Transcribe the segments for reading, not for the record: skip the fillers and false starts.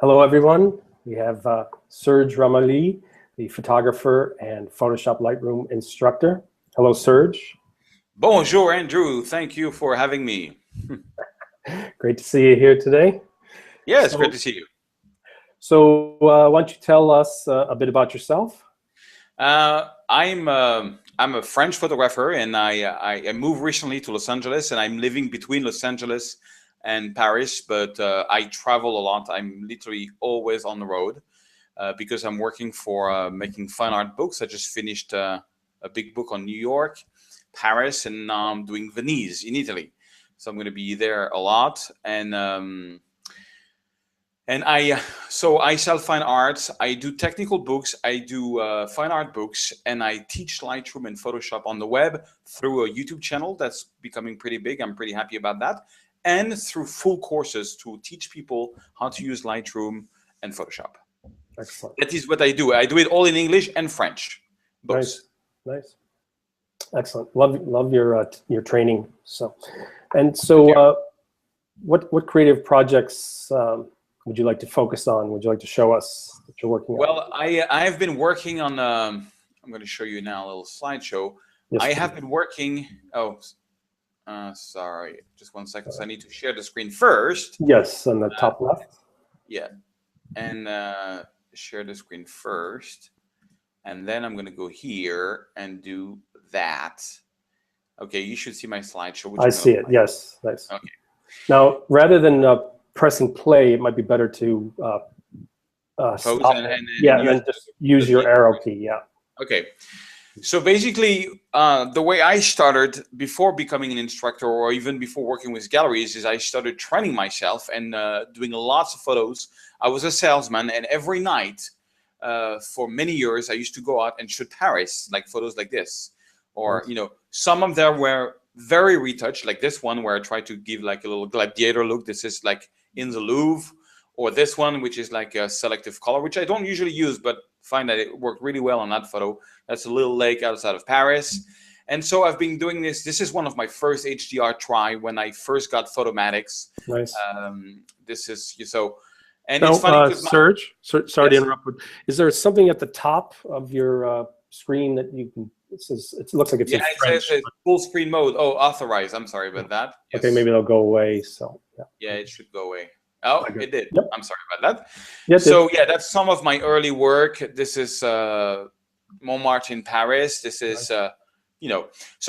Hello, everyone. We have Serge Ramelli, the photographer and Photoshop Lightroom instructor. Hello, Serge. Bonjour, Andrew. Thank you for having me. Great to see you here today. Yes, great to see you. So why don't you tell us a bit about yourself? I'm a French photographer, and I moved recently to Los Angeles, and I'm living between Los Angeles and Paris, but I travel a lot. I'm literally always on the road because I'm working for making fine art books. I just finished a big book on New York, Paris, and now I'm doing Venice in Italy. So I'm going to be there a lot, and I sell fine arts. I do technical books. I do fine art books, and I teach Lightroom and Photoshop on the web through a YouTube channel that's becoming pretty big. I'm pretty happy about that, and through full courses to teach people how to use Lightroom and Photoshop. Excellent. That is what I do. I do it all in English and French. Both. Nice. Excellent. Love your training. So what creative projects would you like to focus on? Would you like to show us that you're working on? Well, I have been working on. I'm going to show you now a little slideshow. Yes, I have been working. Oh, sorry. Just 1 second. So I need to share the screen first. Yes, on the top left. Yeah, and share the screen first, and then I'm going to go here and do that. Okay, you should see my slideshow. I see it. Yes, nice. Okay. Now, rather than pressing play, it might be better to stop and then just use your arrow key. Yeah. Okay. So basically, the way I started before becoming an instructor, or even before working with galleries, is I started training myself and doing lots of photos. I was a salesman, and every night for many years, I used to go out and shoot Paris, like photos like this. Or, some of them were very retouched, like this one where I tried to give like a little gladiator look. This is like in the Louvre. Or this one, which is like a selective color, which I don't usually use, but find that it worked really well on that photo. That's a little lake outside of Paris. And so I've been doing this. This is one of my first HDR try when I first got Photomatics. Nice. This is so. And now, it's funny Serge, sorry to interrupt. Is there something at the top of your screen that you can? It looks like it's in French. Says full screen mode. Oh, authorized. I'm sorry about that. Yes. Okay, maybe they'll go away. So yeah, it should go away. Oh, it did. Yep. I'm sorry about that. Yep, so yeah, that's some of my early work. This is Montmartre in Paris. This is So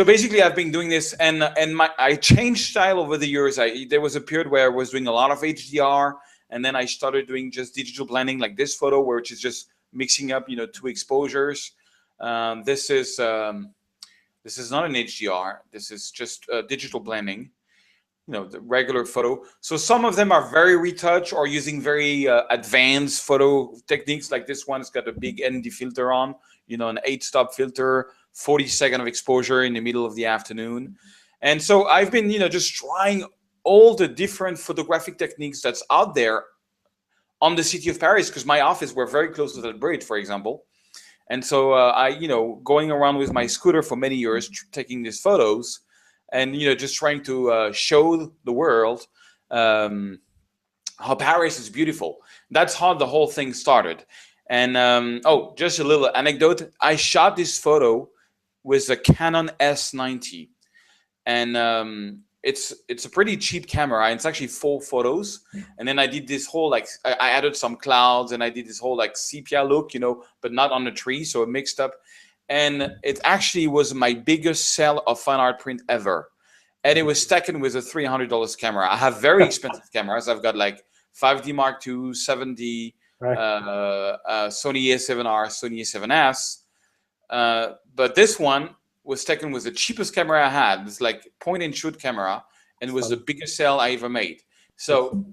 basically, I've been doing this, and I changed style over the years. There was a period where I was doing a lot of HDR, and then I started doing just digital blending, like this photo, which is just mixing up, two exposures. This is not an HDR. This is just digital blending. The regular photo. So some of them are very retouched or using very advanced photo techniques. Like this one, it's got a big ND filter on, an 8-stop filter, 40 seconds of exposure in the middle of the afternoon. And so I've been, just trying all the different photographic techniques that's out there on the city of Paris, because my office, we're very close to that bridge, for example. And so I, going around with my scooter for many years, taking these photos, and just trying to show the world how Paris is beautiful. That's how the whole thing started. And just a little anecdote. I shot this photo with a Canon S90, and it's a pretty cheap camera. It's actually 4 photos, and then I did this whole I added some clouds, and I did this whole sepia look, but not on the tree, so it mixed up. And it actually was my biggest sale of fine art print ever. And it was taken with a $300 camera. I have very expensive cameras. I've got 5D Mark II, 7D, Sony A7R, Sony A7S. But this one was taken with the cheapest camera I had. It's point and shoot camera, and it was the biggest sale I ever made. So,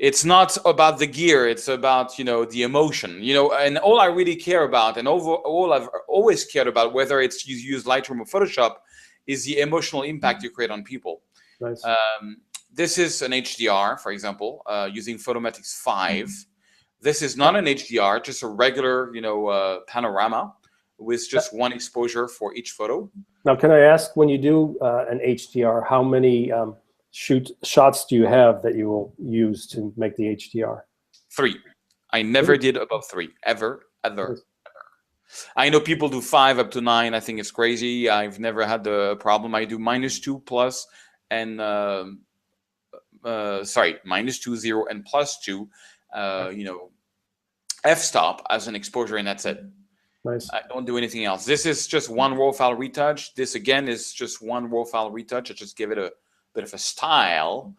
it's not about the gear, it's about, the emotion, and all I really care about, and all I've always cared about, whether it's you use Lightroom or Photoshop, is the emotional impact you create on people. Nice. This is an HDR, for example, using Photomatics 5. This is not an HDR, just a regular, panorama with just one exposure for each photo. Now, can I ask, when you do an HDR, how many shots do you have that you will use to make the HDR? 3. I never did above 3, ever. I know people do 5 up to 9. I think it's crazy. I've never had the problem. I do -2 plus and -2, 0, and +2. You know, f-stop as an exposure, and that's it. Nice. I don't do anything else. This is just one raw file retouch. This again is just one raw file retouch. I just give it a bit of a style.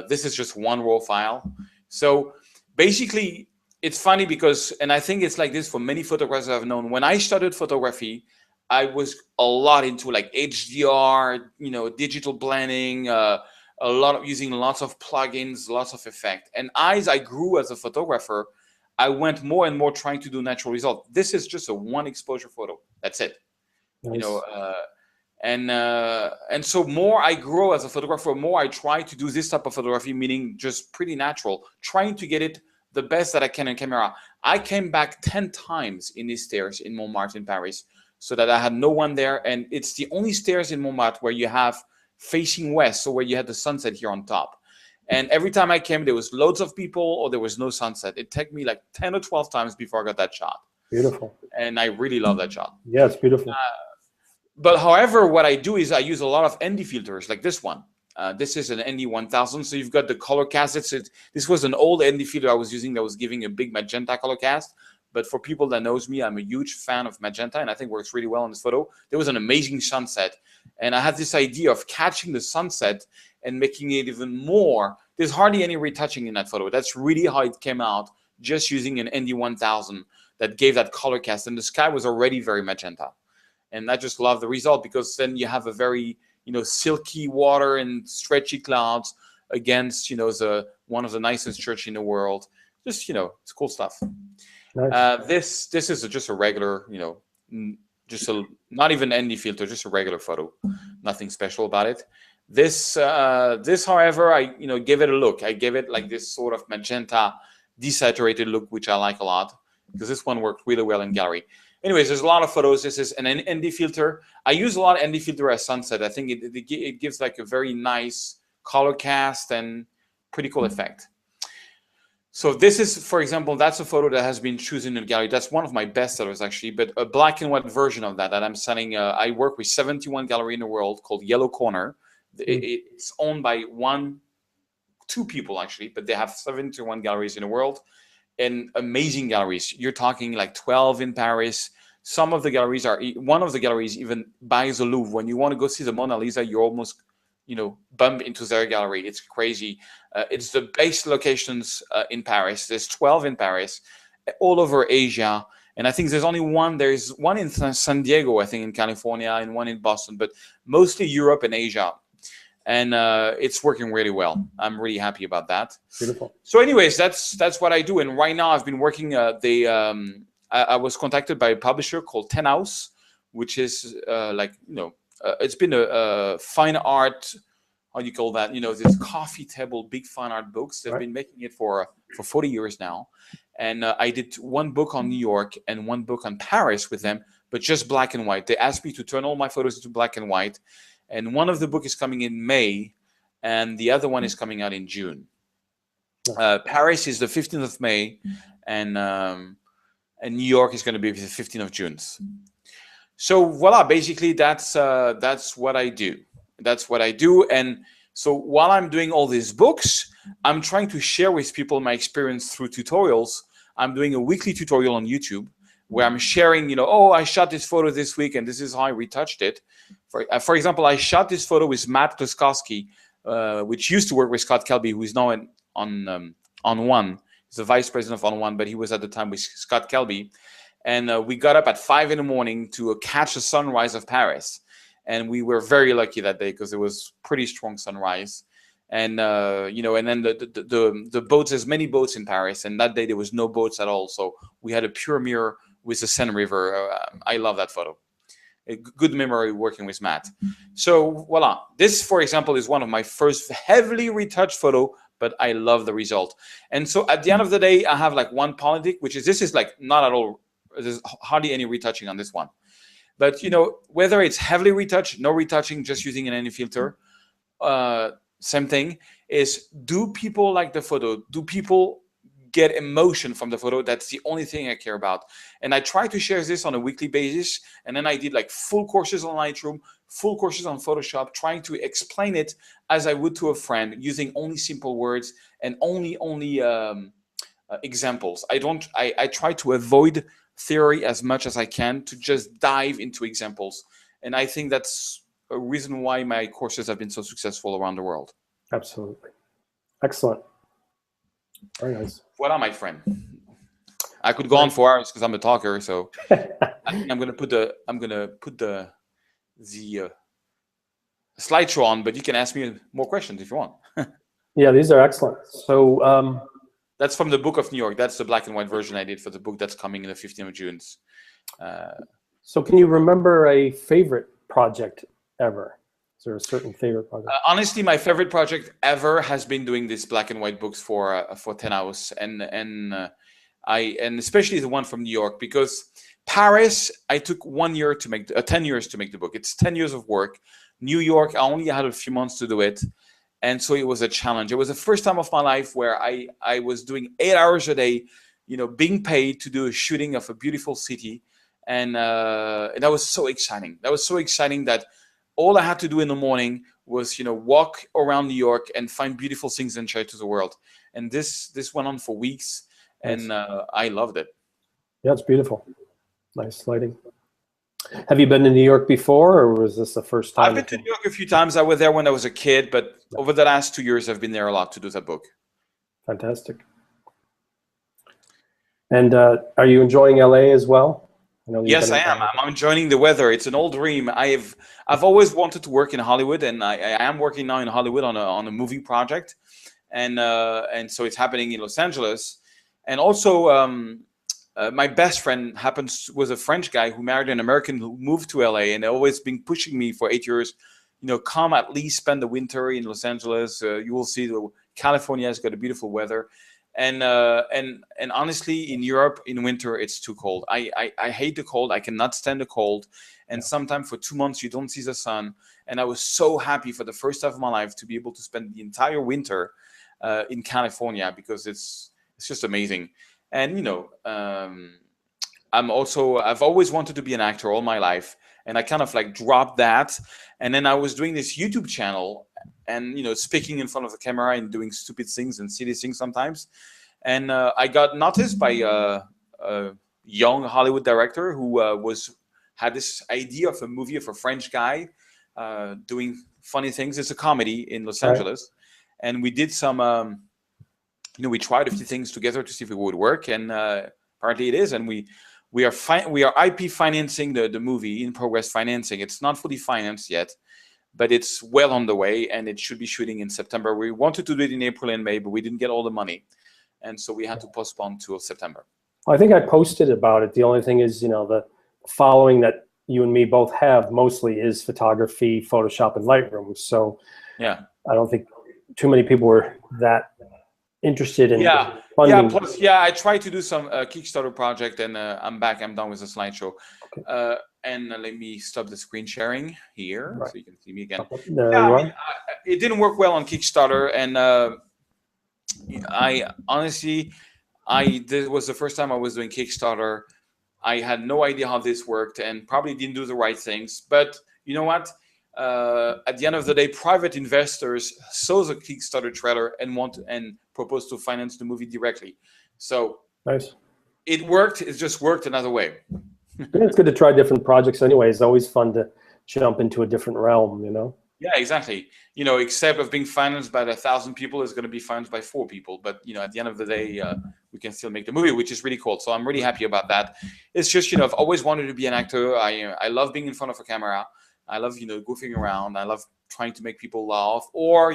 This is just one raw file. So basically, it's funny because, and I think it's like this for many photographers I've known. When I started photography, I was a lot into like HDR, you know, digital blending, a lot of using lots of plugins, lots of effect. And as I grew as a photographer, I went more and more trying to do natural result. This is just a one exposure photo. That's it. Nice. You know, and so more I grow as a photographer, more I try to do this type of photography, meaning just pretty natural, trying to get it the best that I can in camera. I came back 10 times in these stairs in Montmartre in Paris, so that I had no one there. And it's the only stairs in Montmartre where you have facing west, so where you had the sunset here on top. And every time I came, there was loads of people or there was no sunset. It took me like 10 or 12 times before I got that shot. Beautiful. And I really love that shot. Yeah, it's beautiful. But however, what I do is I use a lot of ND filters like this one. This is an ND 1000. So you've got the color cast. This was an old ND filter I was using that was giving a big magenta color cast. But for people that knows me, I'm a huge fan of magenta, and I think works really well in this photo. There was an amazing sunset. And I had this idea of catching the sunset and making it even more. There's hardly any retouching in that photo. That's really how it came out, just using an ND 1000 that gave that color cast. And the sky was already very magenta. And I just love the result, because then you have a very, you know, silky water and stretchy clouds against, you know, one of the nicest church in the world. Just, you know, it's cool stuff. Nice. This is just a regular, you know, not even ND filter, just a regular photo. Nothing special about it. This, however, I, you know, give it a look. I give it like this sort of magenta, desaturated look, which I like a lot, because this one worked really well in gallery. Anyways, there's a lot of photos. This is an ND filter. I use a lot of ND filter as sunset. I think it gives like a very nice color cast and pretty cool effect. So this is, for example, that's a photo that has been chosen in the gallery. That's one of my best sellers, actually, but a black and white version of that I'm selling. I work with 71 gallery in the world called Yellow Corner. It's owned by two people, actually, but they have 71 galleries in the world, and amazing galleries. You're talking like 12 in Paris. Some of the galleries one of the galleries even buys the Louvre. When you want to go see the Mona Lisa, you almost, you know, bump into their gallery. It's crazy. It's the base locations in Paris. There's 12 in Paris, all over Asia. And I think there's only one. There's one in San Diego, I think, in California, and one in Boston, but mostly Europe and Asia. And it's working really well. I'm really happy about that. Beautiful. So anyways, that's what I do. And right now I've been working, I was contacted by a publisher called Ten House, which is like, you know, it's been a fine art, how do you call that? You know, this coffee table, big fine art books. They've been making it for 40 years now. And I did one book on New York and one book on Paris with them, but just black and white. They asked me to turn all my photos into black and white. And one of the book is coming in May, and the other one is coming out in June. Paris is the 15th of May, and New York is going to be the 15th of June. So voila, basically that's what I do. That's what I do. And so while I'm doing all these books, I'm trying to share with people my experience through tutorials. I'm doing a weekly tutorial on YouTube where I'm sharing, you know, oh, I shot this photo this week and this is how I retouched it. For example, I shot this photo with Matt Kloskowski, which used to work with Scott Kelby, who is now on One. He's the vice president of On One, but he was at the time with Scott Kelby. And we got up at 5 in the morning to catch the sunrise of Paris. And we were very lucky that day because it was pretty strong sunrise. And, you know, and then the boats, there's many boats in Paris. And that day there was no boats at all. So we had a pure mirror with the Seine River. I love that photo. A good memory working with Matt. So voila. This, for example, is one of my first heavily retouched photo, but I love the result. And so at the end of the day, I have like one politic, which is, this is like not at all, there's hardly any retouching on this one. But, you know, whether it's heavily retouched, no retouching, just using an ND filter, same thing, is do people like the photo? Do people get emotion from the photo? That's the only thing I care about. And I try to share this on a weekly basis. And then I did like full courses on Lightroom, full courses on Photoshop, trying to explain it as I would to a friend, using only simple words and only examples. I try to avoid theory as much as I can, to just dive into examples. And I think that's a reason why my courses have been so successful around the world. Absolutely. Excellent. Very nice. Voila, my friend. I could go on for hours because I'm a talker. So I think I'm gonna put the slideshow on, but you can ask me more questions if you want. Yeah, these are excellent. So that's from the Book of New York. That's the black and white version I did for the book that's coming in the 15th of June. So can you remember a favorite project ever? Is there a certain favorite project? Honestly, my favorite project ever has been doing these black and white books for 10 hours, and especially the one from New York, because Paris, I took 1 year to make 10 years to make the book. It's 10 years of work. New York, I only had a few months to do it, and so it was a challenge. It was the first time of my life where I was doing 8 hours a day, being paid to do a shooting of a beautiful city, and that was so exciting. That was so exciting that all I had to do in the morning was, walk around New York and find beautiful things and share to the world. And this went on for weeks, and I loved it. Yeah, it's beautiful. Nice lighting. Have you been to New York before, or was this the first time? I've been to New York a few times. I was there when I was a kid, but over the last 2 years, I've been there a lot to do that book. Fantastic. And are you enjoying LA as well? Yes, I am. I'm enjoying the weather. It's an old dream. I've always wanted to work in Hollywood, and I am working now in Hollywood on a movie project, and so it's happening in Los Angeles. And also, my best friend was a French guy who married an American who moved to LA, and they've always been pushing me for 8 years. Come at least spend the winter in Los Angeles. You will see California has got a beautiful weather. And honestly, in Europe in winter it's too cold. I hate the cold. I cannot stand the cold. And sometimes for 2 months you don't see the sun. And I was so happy for the first time of my life to be able to spend the entire winter in California, because it's just amazing. And I've always wanted to be an actor all my life, and I kind of like dropped that. And then I was doing this YouTube channel, and speaking in front of the camera and doing stupid things and silly things sometimes. And I got noticed by a young Hollywood director who had this idea of a movie of a French guy doing funny things. It's a comedy in Los Angeles, and we did some. We tried a few things together to see if it would work, and apparently it is. And we are IP financing the movie, in progress financing. It's not fully financed yet, but it's well on the way, and it should be shooting in September. We wanted to do it in April and May, but we didn't get all the money, and so we had to postpone to September. Well, I think I posted about it. The only thing is, the following that you and me both have mostly is photography, Photoshop, and Lightroom. So yeah, I don't think too many people were that interested in funding. I tried to do some Kickstarter project, and I'm done with the slideshow. Okay. And let me stop the screen sharing here, so you can see me again. It didn't work well on Kickstarter, and I honestly, this was the first time I was doing Kickstarter. I had no idea how this worked, and probably didn't do the right things. But you know what? At the end of the day, private investors saw the Kickstarter trailer and proposed to finance the movie directly. So nice. It worked. It just worked another way. It's good to try different projects anyway. It's always fun to jump into a different realm, Yeah, exactly. Except of being financed by 1,000 people, is going to be financed by 4 people. But at the end of the day, we can still make the movie, which is really cool. So I'm really happy about that. It's just I've always wanted to be an actor. I love being in front of a camera. I love goofing around. I love trying to make people laugh or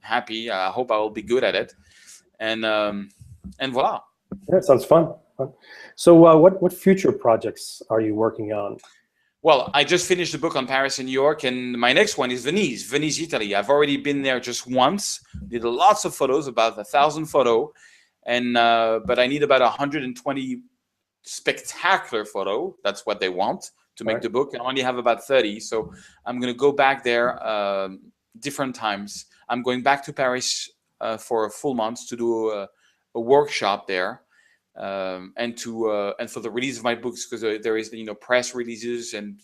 happy. I hope I will be good at it. And voila. Yeah, it sounds fun. So what future projects are you working on? Well, I just finished the book on Paris and New York, and my next one is Venice, Italy. I've already been there just once. Did lots of photos, about 1,000 photo, and but I need about 120 spectacular photo. That's what they want to make the book. I only have about 30, so I'm going to go back there different times. I'm going back to Paris for a full month to do a workshop there, and for the release of my books, because there is press releases and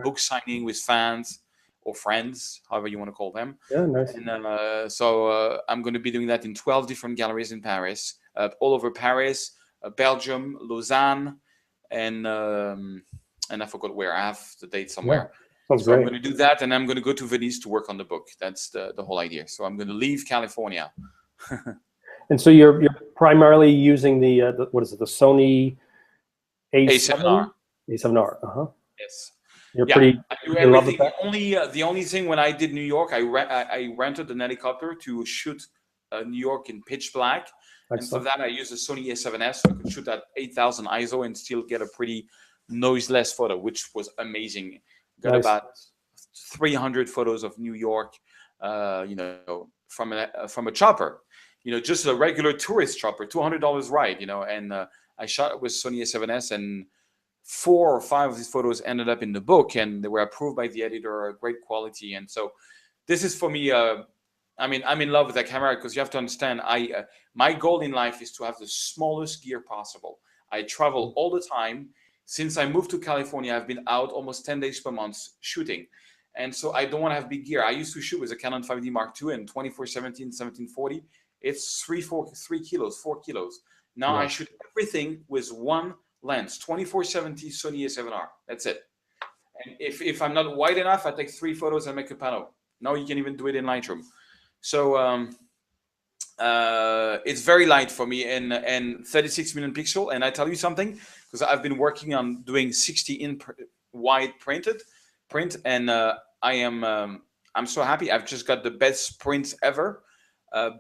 book signing with fans or friends, however you want to call them. Yeah, nice. And so I'm going to be doing that in 12 different galleries in Paris, all over Paris, Belgium, Lausanne, and I forgot where. I have the date somewhere. Yeah. Sounds So great. I'm going to do that, and I'm going to go to Venice to work on the book. That's the whole idea. So I'm going to leave California. And so you're primarily using the what is it? The Sony A7R. A7R. Uh-huh. Yes. You're Yeah, pretty I do in love with everything. that? The only thing when I did New York, I rented an helicopter to shoot New York in pitch black. Excellent. And for that, I used a Sony A7S, so I could shoot at 8,000 ISO and still get a pretty noiseless photo, which was amazing. Got Nice. about 300 photos of New York, from a chopper, just a regular tourist chopper, $200 ride, and I shot with Sony A7S, and 4 or 5 of these photos ended up in the book, and they were approved by the editor, great quality. And so this is for me, I'm in love with that camera, because you have to understand, my goal in life is to have the smallest gear possible. I travel all the time. Since I moved to California, I've been out almost 10 days per month shooting. And so I don't want to have big gear. I used to shoot with a Canon 5D Mark II and 24-17, 17-40. It's 3 kilos, 4 kilos. Now I shoot everything with one lens, 24-70 Sony A7R. That's it. And if I'm not wide enough, I take 3 photos and make a pano. Now you can even do it in Lightroom. So it's very light for me, and 36 million pixel. And I tell you something, because I've been working on doing 60 in wide print, and I'm so happy. I've just got the best prints ever,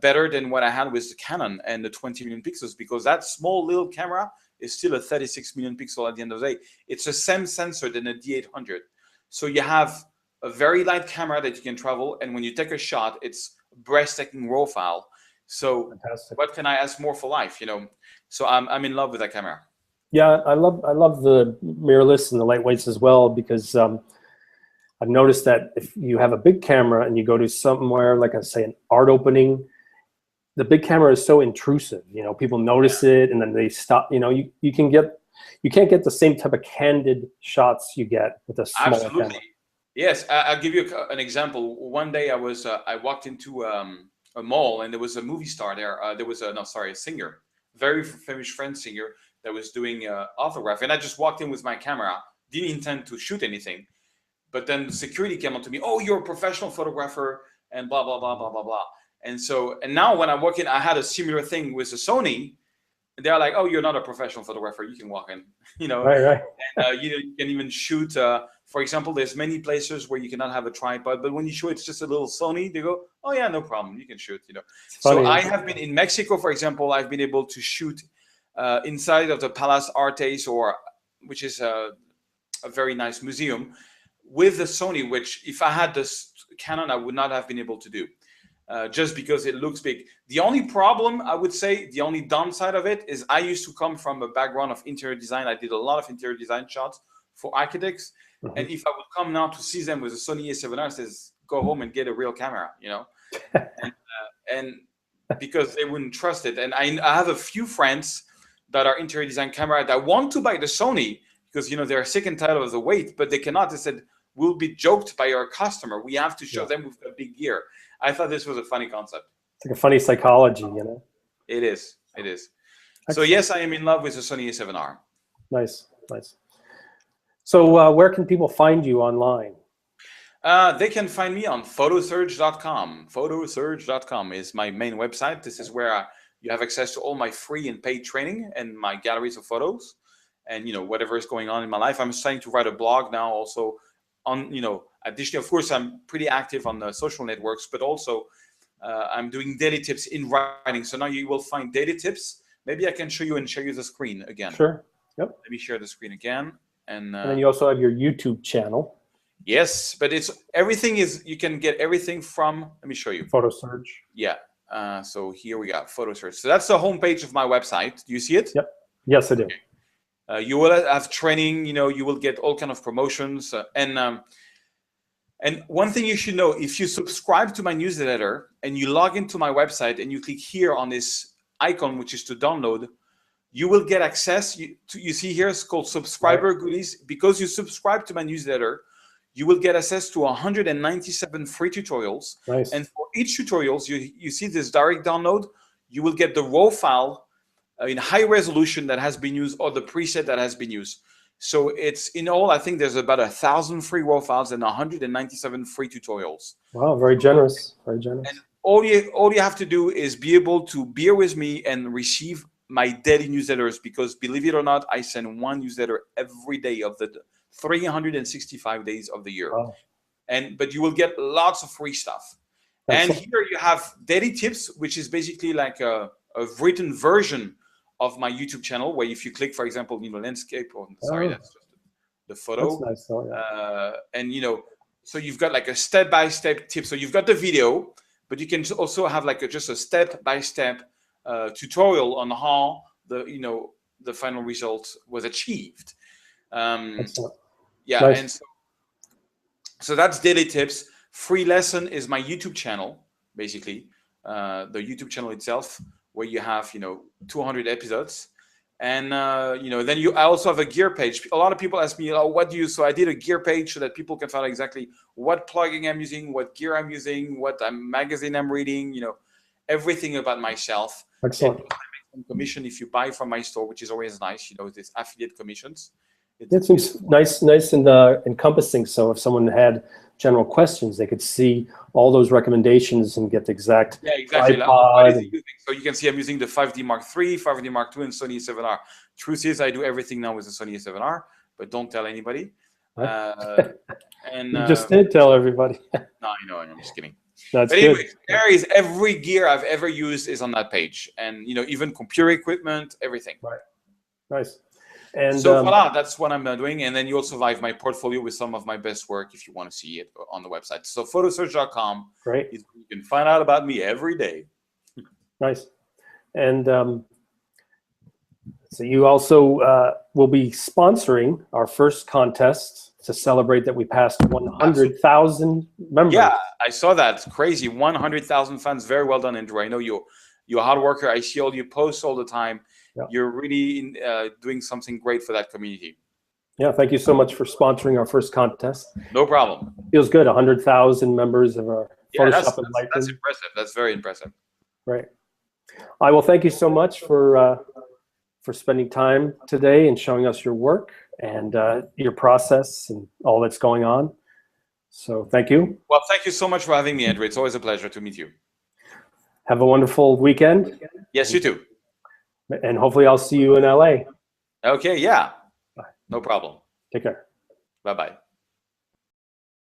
better than what I had with the Canon and the 20 million pixels, because that small little camera is still a 36 million pixel at the end of the day. It's the same sensor than a D800. So you have a very light camera that you can travel, and when you take a shot, it's breathtaking raw file. So fantastic. What can I ask more for life, So I'm in love with that camera. Yeah, I love the mirrorless and the lightweights as well, because I've noticed that if you have a big camera and you go to somewhere like, I say, an art opening, the big camera is so intrusive. People notice it and then they stop. You can't get the same type of candid shots you get with a smaller Absolutely. camera. Yes, I'll give you an example. One day I walked into a mall, and there was a movie star there. There was a singer, very famous French singer that was doing autograph. And I just walked in with my camera, didn't intend to shoot anything. But then the security came up to me, "Oh, you're a professional photographer," and blah, blah, blah, blah, blah, blah. And now when I walk in, I had a similar thing with a Sony. And they're like, "Oh, you're not a professional photographer. You can walk in." Right. And you can even shoot. For example, there's many places where you cannot have a tripod, but when you show it's just a little Sony, they go, "Oh yeah, no problem, you can shoot." So I have been in Mexico, for example. I've been able to shoot inside of the Palace Artes, which is a very nice museum, with the Sony, which if I had this Canon, I would not have been able to do. Just because it looks big. The only problem, I would say, the only downside of it is I used to come from a background of interior design. I did a lot of interior design shots for architects. Mm-hmm. And if I would come now to see them with a Sony A7R, says, go home and get a real camera, and because they wouldn't trust it. And I have a few friends that are interior design camera that want to buy the Sony because, they're sick and tired of the weight, but they cannot. They said, we'll be joked by our customer. We have to show them with a big gear. I thought this was a funny concept. It's like a funny psychology, It is. Excellent. So yes, I am in love with the Sony A7R. Nice. So where can people find you online? They can find me on photoserge.com. Photoserge.com is my main website. This is where you have access to all my free and paid training and my galleries of photos and, whatever is going on in my life. I'm starting to write a blog now also on, additionally, of course, I'm pretty active on the social networks, but also I'm doing daily tips in writing. So now you will find daily tips. Maybe I can show you the screen again. Sure. Yep. Let me share the screen again. And then you also have your YouTube channel. Yes, but you can get everything from, let me show you. PhotoSerge. Yeah. So here we got PhotoSerge. So that's the homepage of my website. Do you see it? Yep. Yes, I do. Okay. You will have training, you will get all kind of promotions. And And one thing you should know, if you subscribe to my newsletter and you log into my website and you click here on this icon, which is to download, you will get access. You see here, it's called subscriber goodies. Because you subscribe to my newsletter, you will get access to 197 free tutorials. Nice. And for each tutorials, you see this direct download, you will get the raw file in high resolution that has been used, or the preset that has been used. So it's in all, I think there's about 1,000 free raw files and 197 free tutorials. Wow, very generous, very generous. And all you have to do is be able to bear with me and receive my daily newsletters, because believe it or not, I send one newsletter every day of the 365 days of the year. Wow. But you will get lots of free stuff. And here you have daily tips, which is basically like a written version of my YouTube channel, where if you click, for example, landscape, or sorry, that's just the photo. That's nice, and so you've got like a step-by-step tip. So you've got the video, but you can also have like just a step-by-step tutorial on how the final result was achieved. Yeah, nice. And so that's daily tips. Free lesson is my YouTube channel, basically, the YouTube channel itself, where you have 200 episodes, and then I also have a gear page. A lot of people ask me, oh, what do you? So I did a gear page so that people can find out exactly what plugin I'm using, what gear I'm using, what magazine I'm reading, everything about myself. Excellent. And I make some commission if you buy from my store, which is always nice. This affiliate commissions. It seems nice and encompassing. So if someone had general questions, they could see all those recommendations and get the exact exactly. tripod. So you can see I'm using the 5D Mark III, 5D Mark II, and Sony A7R. Truth is, I do everything now with the Sony A7R, but don't tell anybody. You just did tell everybody. No, I know, I'm just kidding. That's but anyway, good. there is every gear I've ever used is on that page, and even computer equipment, everything. Right. Nice. And so voila, that's what I'm doing. And then you also have my portfolio with some of my best work if you want to see it on the website. So photosearch.com. Great. You can find out about me every day. Nice. And so you also will be sponsoring our first contest to celebrate that we passed 100,000 members. Yeah, I saw that. It's crazy. 100,000 fans. Very well done, Andrew. I know you're a hard worker. I see all your posts all the time. Yeah. You're really doing something great for that community. Yeah, thank you so much for sponsoring our first contest. No problem. Feels good. 100,000 members of our Photoshop and Lightroom. That's impressive. That's very impressive. Right. I will thank you so much for spending time today and showing us your work and your process and all that's going on. So thank you. Well, thank you so much for having me, Andrew. It's always a pleasure to meet you. Have a wonderful weekend. Yes, you too. And hopefully I'll see you in LA. Okay, yeah. Bye. No problem. Take care. Bye-bye.